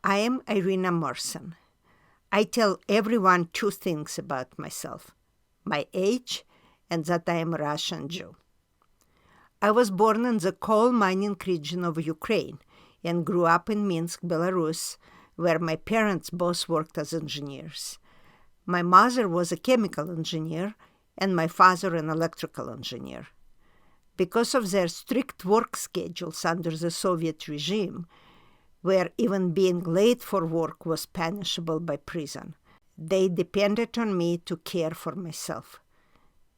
I am Irina Merson. I tell everyone two things about myself: my age and that I am a Russian Jew. I was born in the coal mining region of Ukraine and grew up in Minsk, Belarus, where my parents both worked as engineers. My mother was a chemical engineer and my father an electrical engineer. Because of their strict work schedules under the Soviet regime, where even being late for work was punishable by prison, they depended on me to care for myself.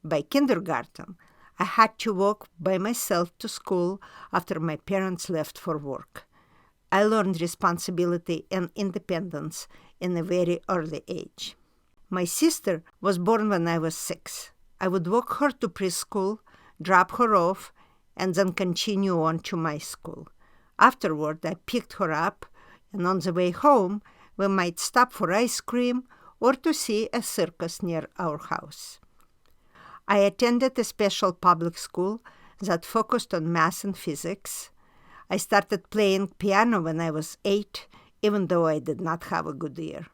By kindergarten, I had to walk by myself to school after my parents left for work. I learned responsibility and independence in a very early age. My sister was born when I was 6. I would walk her to preschool, drop her off, and then continue on to my school. Afterward, I picked her up, and on the way home, we might stop for ice cream or to see a circus near our house. I attended a special public school that focused on math and physics. I started playing piano when I was 8, even though I did not have a good ear.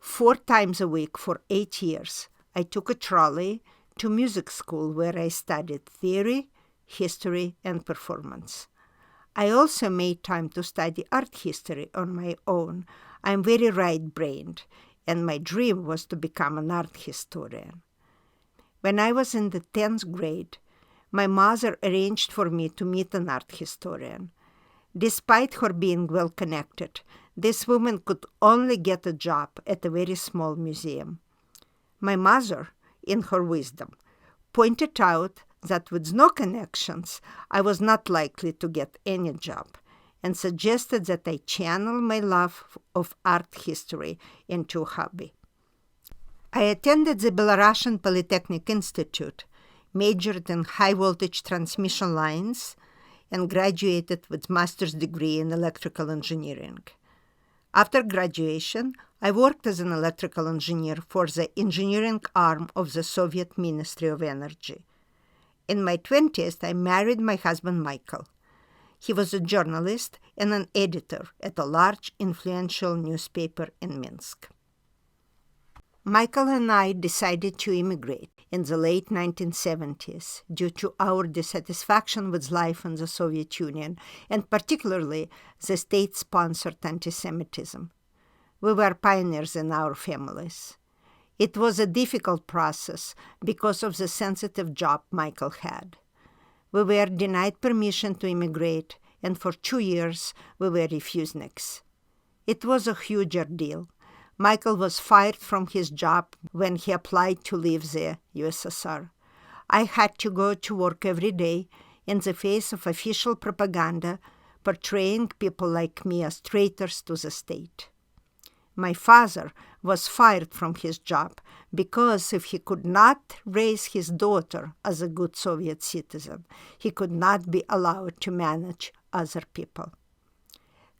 4 times a week for 8 years, I took a trolley to music school where I studied theory, history, and performance. I also made time to study art history on my own. I'm very right-brained, and my dream was to become an art historian. When I was in the 10th grade, my mother arranged for me to meet an art historian. Despite her being well-connected, this woman could only get a job at a very small museum. My mother, in her wisdom, pointed out that with no connections, I was not likely to get any job, and suggested that I channel my love of art history into a hobby. I attended the Belarusian Polytechnic Institute, majored in high-voltage transmission lines, and graduated with master's degree in electrical engineering. After graduation, I worked as an electrical engineer for the engineering arm of the Soviet Ministry of Energy. In my 20s, I married my husband Michael. He was a journalist and an editor at a large, influential newspaper in Minsk. Michael and I decided to immigrate in the late 1970s due to our dissatisfaction with life in the Soviet Union, and particularly the state-sponsored anti-Semitism. We were pioneers in our families. It was a difficult process because of the sensitive job Michael had. We were denied permission to immigrate, and for 2 years we were refuseniks. It was a huge ordeal. Michael was fired from his job when he applied to leave the USSR. I had to go to work every day in the face of official propaganda portraying people like me as traitors to the state. My father was fired from his job because if he could not raise his daughter as a good Soviet citizen, he could not be allowed to manage other people.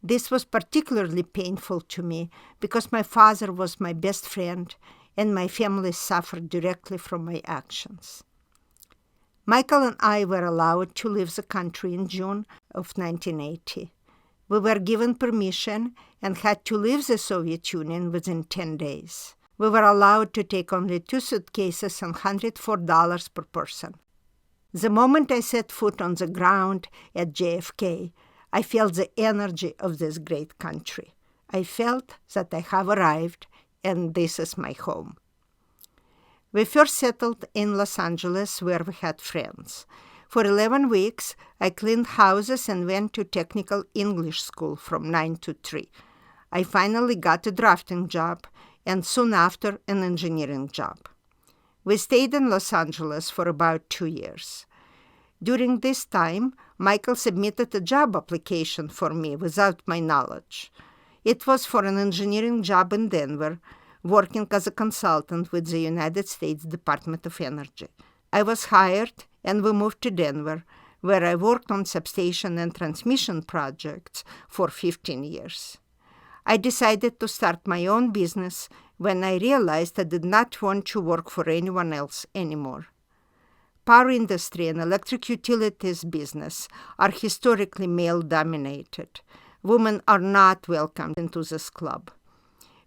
This was particularly painful to me because my father was my best friend and my family suffered directly from my actions. Michael and I were allowed to leave the country in June of 1980. We were given permission and had to leave the Soviet Union within 10 days. We were allowed to take only 2 suitcases and $104 per person. The moment I set foot on the ground at JFK, I felt the energy of this great country. I felt that I have arrived and this is my home. We first settled in Los Angeles where we had friends. For 11 weeks, I cleaned houses and went to technical English school from 9 to 3. I finally got a drafting job and soon after an engineering job. We stayed in Los Angeles for about 2 years. During this time, Michael submitted a job application for me without my knowledge. It was for an engineering job in Denver, working as a consultant with the United States Department of Energy. I was hired and we moved to Denver, where I worked on substation and transmission projects for 15 years. I decided to start my own business when I realized I did not want to work for anyone else anymore. Power industry and electric utilities business are historically male-dominated. Women are not welcome into this club.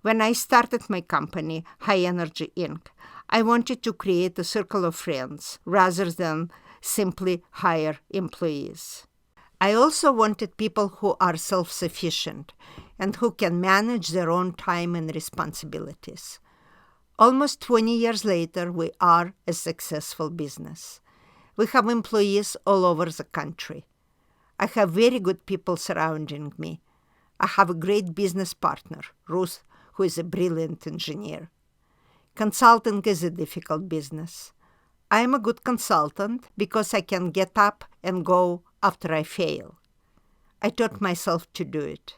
When I started my company, High Energy Inc., I wanted to create a circle of friends rather than simply hire employees. I also wanted people who are self-sufficient and who can manage their own time and responsibilities. Almost 20 years later, we are a successful business. We have employees all over the country. I have very good people surrounding me. I have a great business partner, Ruth, who is a brilliant engineer. Consulting is a difficult business. I am a good consultant because I can get up and go after I fail. I taught myself to do it.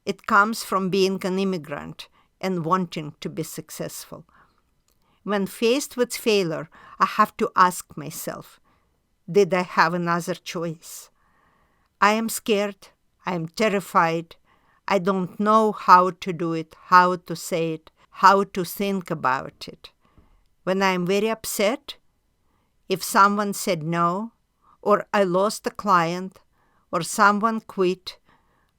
It comes from being an immigrant and wanting to be successful. When faced with failure, I have to ask myself, did I have another choice? I am scared. I am terrified. I don't know how to do it, how to say it, how to think about it. When I am very upset, if someone said no, or I lost a client, or someone quit,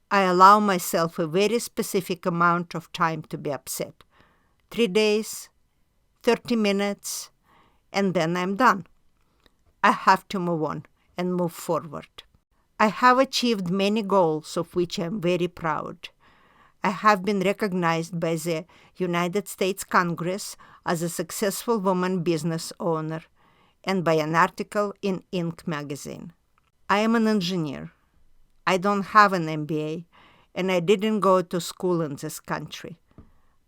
I allow myself a very specific amount of time to be upset. 3 days, 30 minutes, and then I'm done. I have to move on and move forward. I have achieved many goals of which I am very proud. I have been recognized by the United States Congress as a successful woman business owner and by an article in Inc. magazine. I am an engineer. I don't have an MBA, and I didn't go to school in this country.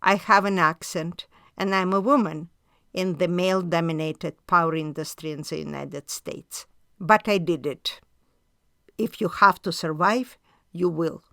I have an accent, and I'm a woman in the male-dominated power industry in the United States. But I did it. If you have to survive, you will.